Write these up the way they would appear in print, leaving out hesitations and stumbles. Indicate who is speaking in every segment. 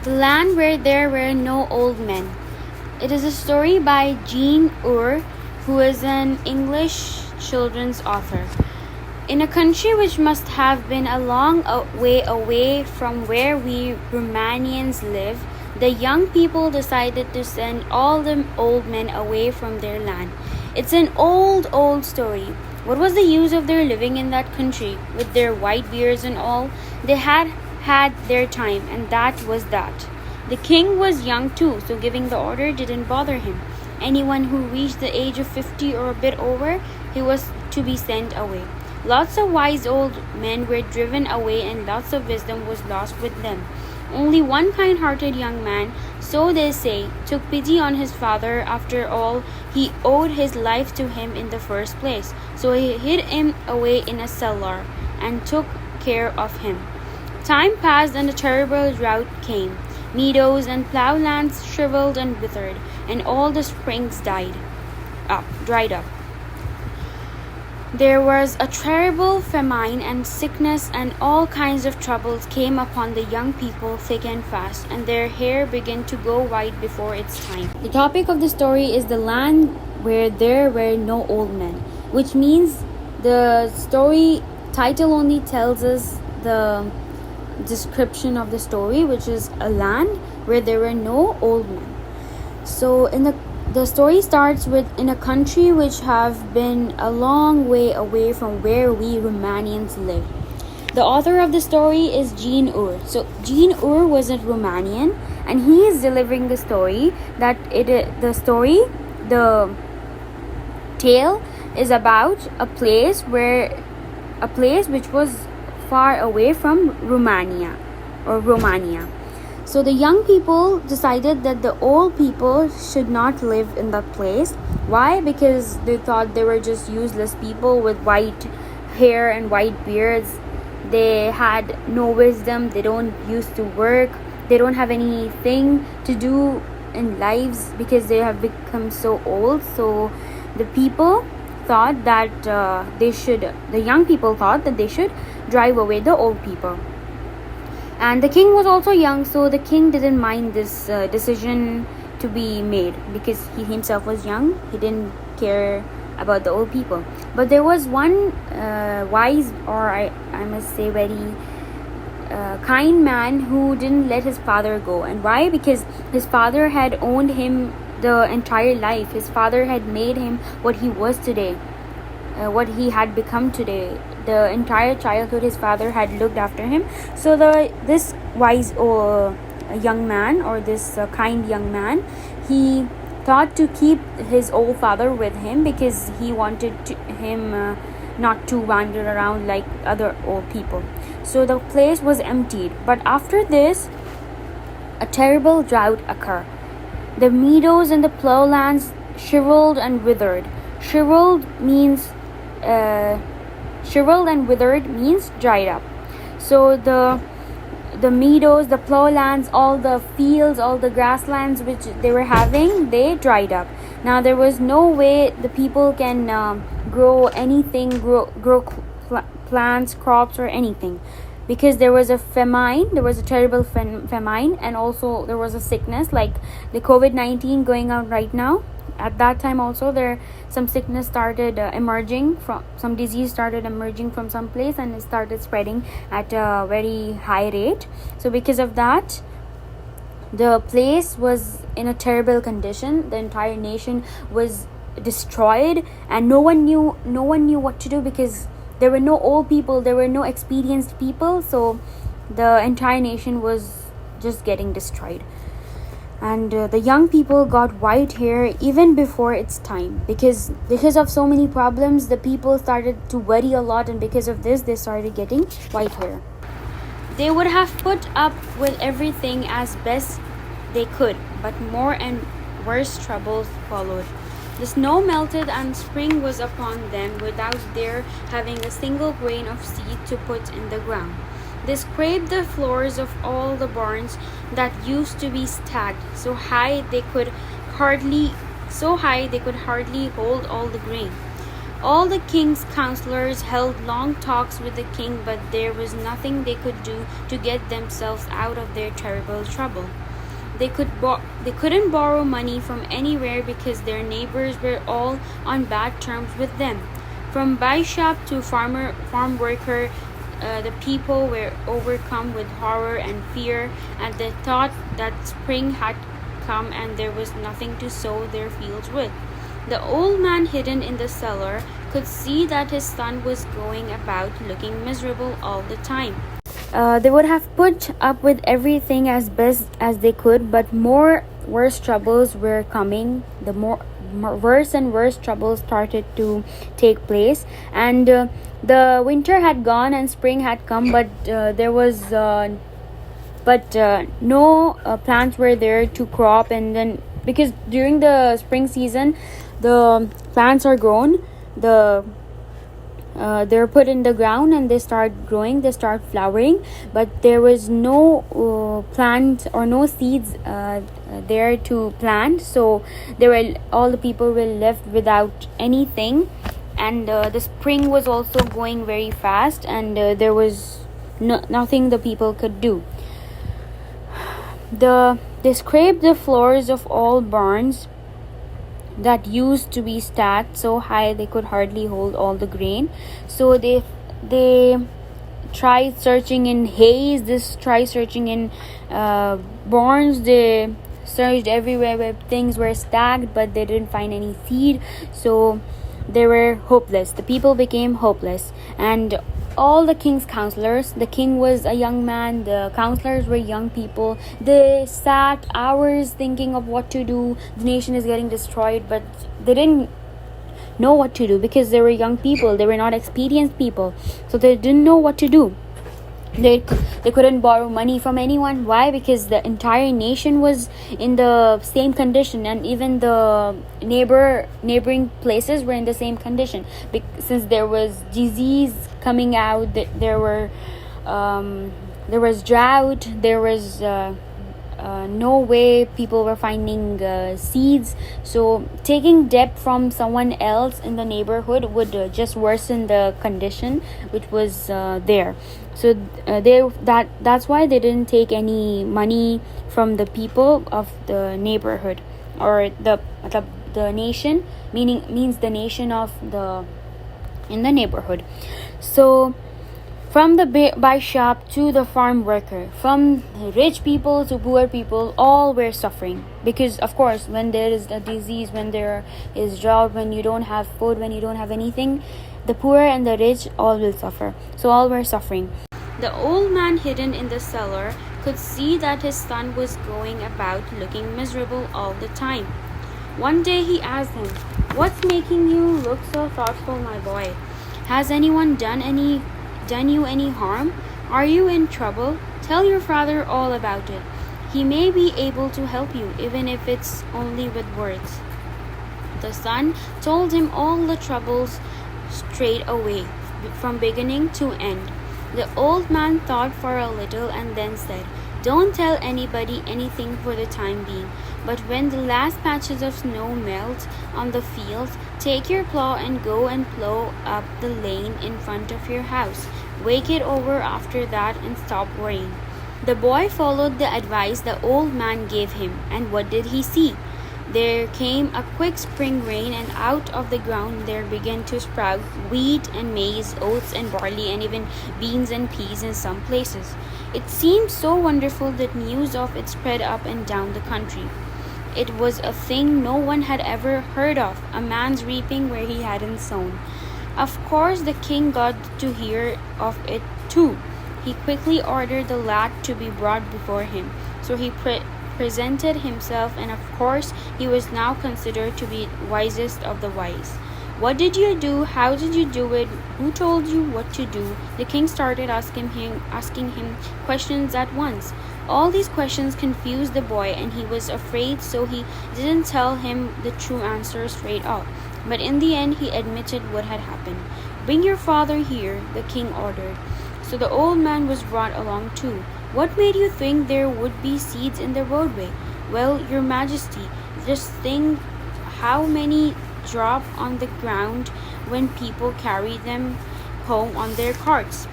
Speaker 1: The Land Where There Were No Old Men. It is a story by Jean Ure, who is an English children's author. In a country which must have been a long way away from where we Romanians live, the young people decided to send all the old men away from their land. It's an old story. What was the use of their living in that country, with their white beards and all? They had their time, and that was that. The king was young too, so giving the order didn't bother him. Anyone who reached the age of 50 or a bit over, he was to be sent away. Lots of wise old men were driven away, and lots of wisdom was lost with them. Only one kind-hearted young man, so they say, took pity on his father. After all, he owed his life to him in the first place. So he hid him away in a cellar and took care of him. Time passed and a terrible drought came. Meadows and plowlands shriveled and withered, and all the springs dried up. There was a terrible famine, and sickness and all kinds of troubles came upon the young people thick and fast, and their hair began to go white before its time. The topic of the story is the land where there were no old men, which means the story title only tells us the description of the story, which is a land where there were no old men. So the story starts with in a country which have been a long way away from where we Romanians live. The author of the story is Jean Ure. So Jean Ure was a Romanian, and he is delivering the story that the tale is about a place which was far away from Romania. So the young people decided that the old people should not live in that place. Why? Because they thought they were just useless people with white hair and white beards. They had no wisdom. They don't used to work. They don't have anything to do in lives because they have become so old. So the people thought that the young people thought that they should drive away the old people. And the king was also young, so the king didn't mind this decision to be made because he himself was young. He didn't care about the old people. But there was one wise, or I must say very kind man who didn't let his father go. And why? Because his father had owned him the entire life. His father had made him what he was today, what he had become today. The entire childhood his father had looked after him. So this wise young man, or this kind young man, he thought to keep his old father with him because he wanted him not to wander around like other old people. So the place was emptied. But after this, a terrible drought occurred. The meadows and the plowlands shriveled and withered. Shriveled and withered means dried up. So the meadows, the plowlands, all the fields, all the grasslands which they were having, they dried up. Now there was no way the people can grow anything, grow plants, crops, or anything, because there was a famine. There was a terrible famine, and also there was a sickness like the COVID-19 going on right now. At that time also some sickness started emerging from some disease started emerging from some place, and it started spreading at a very high rate. So because of that, the place was in a terrible condition. The entire nation was destroyed, and no one knew what to do because there were no old people, there were no experienced people. So the entire nation was just getting destroyed. And the young people got white hair even before its time because of so many problems. The people started to worry a lot, and because of this they started getting white hair. They would have put up with everything as best they could, but more and worse troubles followed. The snow melted and spring was upon them without their having a single grain of seed to put in the ground. They scraped the floors of all the barns that used to be stacked so high they could hardly hold all the grain. All the king's counselors held long talks with the king, but there was nothing they could do to get themselves out of their terrible trouble. They couldn't borrow money from anywhere because their neighbors were all on bad terms with them. From bishop to farm worker, the people were overcome with horror and fear at the thought that spring had come and there was nothing to sow their fields with. The old man hidden in the cellar could see that his son was going about looking miserable all the time. They would have put up with everything as best as they could, but worse troubles were coming. The more worse and worse troubles started to take place, and the winter had gone and spring had come, but no plants were there to crop. And then, because during the spring season the plants are grown, they're put in the ground and they start growing, they start flowering, but there was no plant or no seeds there to plant, so all the people were left without anything. And the spring was also going very fast, and there was nothing the people could do. They scraped the floors of all barns that used to be stacked so high they could hardly hold all the grain. So they tried searching in hays, tried searching in barns, they searched everywhere where things were stacked, but they didn't find any seed. So they were hopeless. The people became hopeless, and all the king's counselors, the king was a young man, the counselors were young people, they sat hours thinking of what to do. The nation is getting destroyed, but they didn't know what to do because they were young people, they were not experienced people, so they didn't know what to do. They couldn't borrow money from anyone. Why? Because the entire nation was in the same condition, and even the neighboring places were in the same condition. Since there was disease coming out, there was drought, there was no way people were finding seeds. So taking debt from someone else in the neighborhood would just worsen the condition which was there. So that's why they didn't take any money from the people of the neighborhood, or the nation, means the nation in the neighborhood. So from the bishop to the farm worker, from rich people to poor people, all were suffering. Because of course, when there is a disease, when there is drought, when you don't have food, when you don't have anything, the poor and the rich all will suffer. So all were suffering. The old man hidden in the cellar could see that his son was going about looking miserable all the time. One day he asked him, "What's making you look so thoughtful, my boy? Has anyone done you any harm? Are you in trouble? Tell your father all about it. He may be able to help you, even if it's only with words." The son told him all the troubles straight away, from beginning to end. The old man thought for a little and then said, "Don't tell anybody anything for the time being, but when the last patches of snow melt on the fields, take your plow and go and plow up the lane in front of your house. Wake it over after that and stop worrying." The boy followed the advice the old man gave him, and what did he see? There came a quick spring rain, and out of the ground there began to sprout wheat and maize, oats and barley, and even beans and peas in some places. It seemed so wonderful that news of it spread up and down the country. It was a thing no one had ever heard of, a man's reaping where he hadn't sown. Of course, the king got to hear of it too. He quickly ordered the lad to be brought before him. So he presented himself, and of course he was now considered to be wisest of the wise. "What did you do? How did you do it? Who told you what to do?" The king started asking him questions at once. All these questions confused the boy, and he was afraid, so he didn't tell him the true answer straight off. But in the end he admitted what had happened. "Bring your father here," the king ordered. So the old man was brought along too. "What made you think there would be seeds in the roadway?" "Well, your majesty, just think how many drop on the ground when people carry them home on their carts.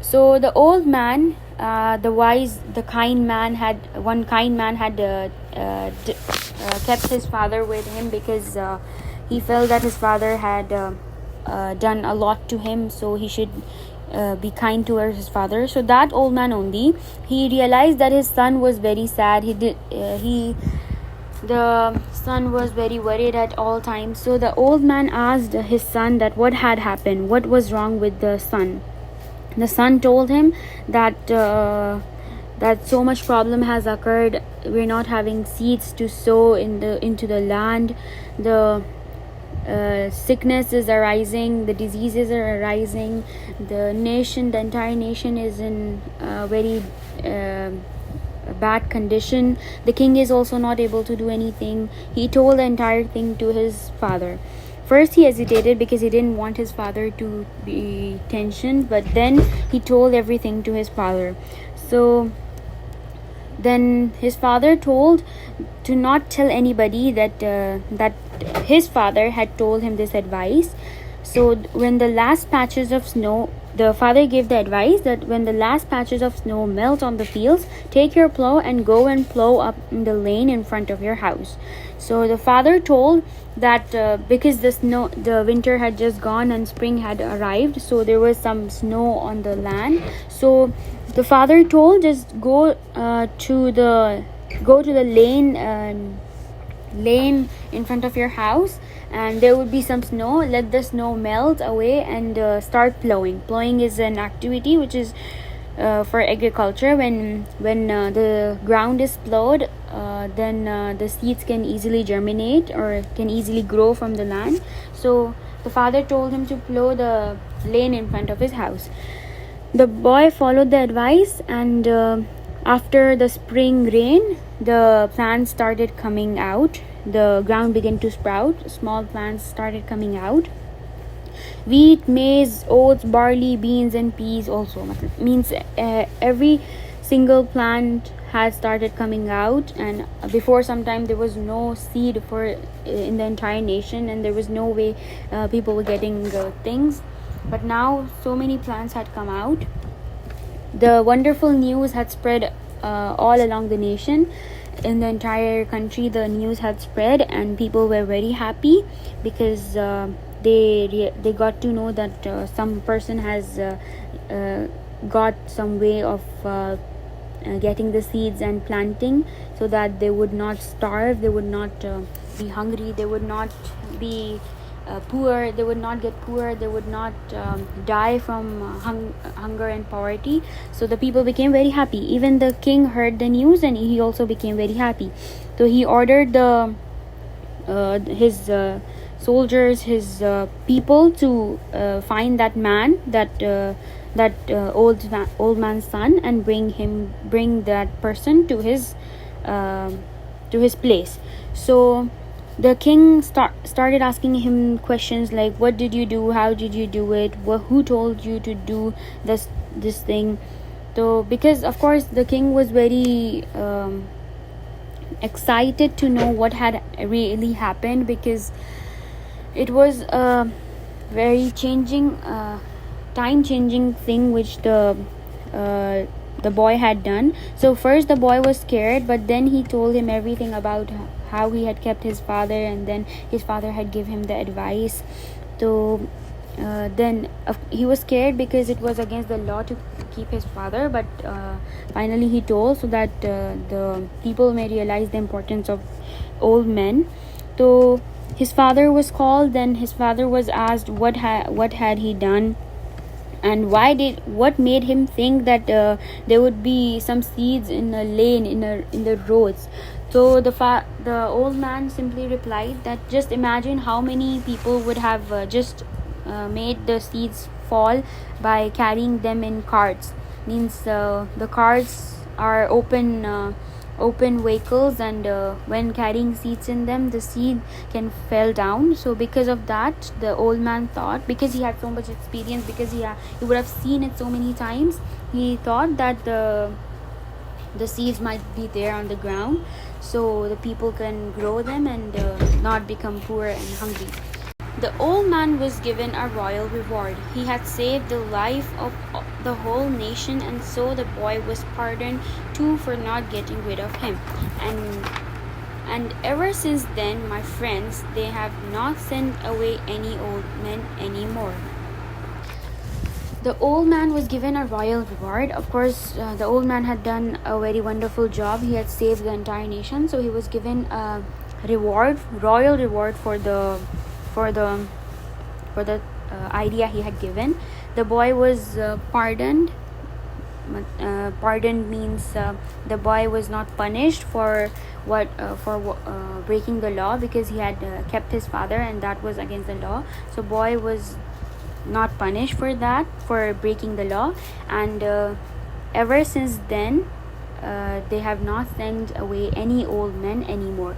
Speaker 1: So the old man, the kind man had kept his father with him because he felt that his father had done a lot to him, so he should be kind towards his father. So that old man only, he realized that his son was very sad. The son was very worried at all times. So the old man asked his son that what had happened, what was wrong with the son. The son told him that that so much problem has occurred. We're not having seeds to sow into the land. The sickness is arising, the diseases are arising, the entire nation is in very bad condition. The king is also not able to do anything. He told the entire thing to his father. First he hesitated because he didn't want his father to be tensioned, but then he told everything to his father. So then his father told to not tell anybody that his father had told him this advice. So when the last patches of snow, the father gave the advice that when the last patches of snow melt on the fields, take your plow and go and plow up in the lane in front of your house. So the father told that because the winter had just gone and spring had arrived, so there was some snow on the land. So the father told, just go to the lane in front of your house, and there would be some snow. Let the snow melt away and start plowing. Plowing is an activity which is for agriculture. When the ground is plowed, then the seeds can easily germinate or can easily grow from the land. So the father told him to plow the lane in front of his house. The boy followed the advice, and after the spring rain, the plants started coming out. The ground began to sprout. Small plants started coming out. Wheat, maize, oats, barley, beans, and peas also. Means every single plant had started coming out. And before some time, there was no seed for in the entire nation, and there was no way people were getting things. But now so many plants had come out. The wonderful news had spread all along the nation. In the entire country, the news had spread, and people were very happy because they got to know that some person has got some way of getting the seeds and planting, so that they would not starve, they would not be hungry, they would not be poor, they would not get poor, they would not die from hunger and poverty. So the people became very happy. Even the king heard the news, and he also became very happy. So he ordered his soldiers, his people to find that man, that old man's son, and bring that person to his place. So the king started asking him questions like, what did you do, how did you do it, who told you to do this thing. So because of course the king was very excited to know what had really happened, because it was a very time changing thing which the boy had done. So first the boy was scared, but then he told him everything about how he had kept his father, and then his father had given him the advice. So then he was scared because it was against the law to keep his father, but finally he told, so that the people may realize the importance of old men. So his father was called. Then his father was asked what had he done, and what made him think that there would be some seeds in a lane, in the roads. So the old man simply replied that just imagine how many people would have just made the seeds fall by carrying them in carts. Means the carts are open vehicles, and when carrying seeds in them, the seed can fall down. So because of that, the old man thought, because he had so much experience, because he would have seen it so many times, he thought that the seeds might be there on the ground, so the people can grow them and not become poor and hungry. The old man was given a royal reward. He had saved the life of the whole nation, and so the boy was pardoned too for not getting rid of him. And ever since then, my friends, they have not sent away any old men anymore. The old man was given a royal reward. Of course, the old man had done a very wonderful job. He had saved the entire nation, so he was given a royal reward for the idea he had given. The boy was pardoned. Pardoned means the boy was not punished for breaking the law, because he had kept his father, and that was against the law. So boy was not punished for that, for breaking the law. And ever since then, they have not sent away any old men anymore.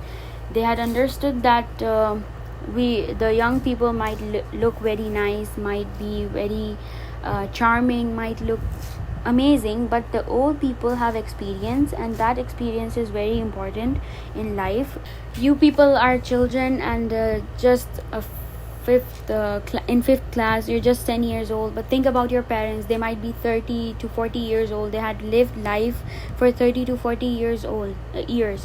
Speaker 1: They had understood that the young people might look very nice, might be very charming, might look amazing, but the old people have experience, and that experience is very important in life. You people are children, and just in fifth class, you're just 10 years old, but think about your parents. They might be 30 to 40 years old. They had lived life for 30 to 40 years.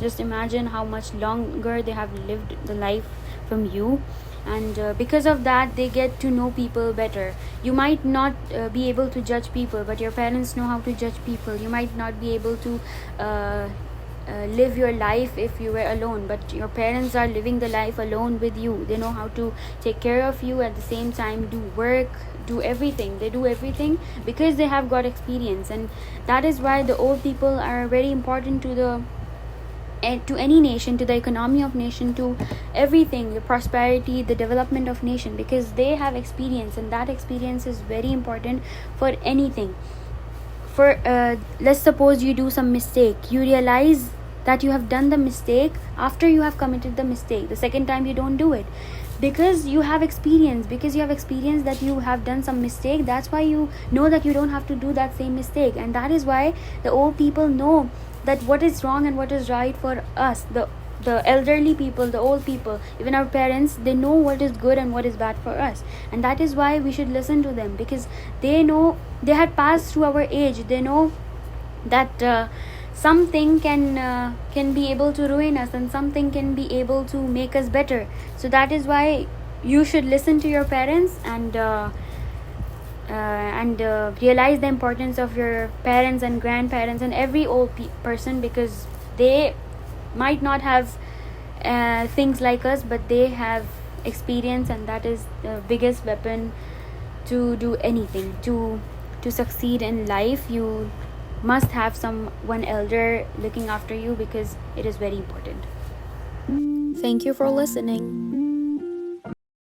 Speaker 1: Just imagine how much longer they have lived the life from you. And because of that, they get to know people better. You might not be able to judge people, but your parents know how to judge people. You might not be able to live your life if you were alone, but your parents are living the life alone with you. They know how to take care of you, at the same time do work, do everything. They do everything because they have got experience. And that is why the old people are very important to any nation, to the economy of nation, to everything, the prosperity, the development of nation, because they have experience, and that experience is very important for anything. For let's suppose you do some mistake, you realize that you have done the mistake after you have committed the mistake. The second time you don't do it, because you have experience, that you have done some mistake. That's why you know that you don't have to do that same mistake. And that is why the old people know that what is wrong and what is right for us. The elderly people, the old people, even our parents, they know what is good and what is bad for us. And that is why we should listen to them, because they know, they had passed through our age. They know that something can be able to ruin us, and something can be able to make us better. So that is why you should listen to your parents, and realize the importance of your parents and grandparents and every old person, because they might not have things like us, but they have experience, and that is the biggest weapon to do anything. To succeed in life, you must have one elder looking after you, because it is very important. Thank you for listening.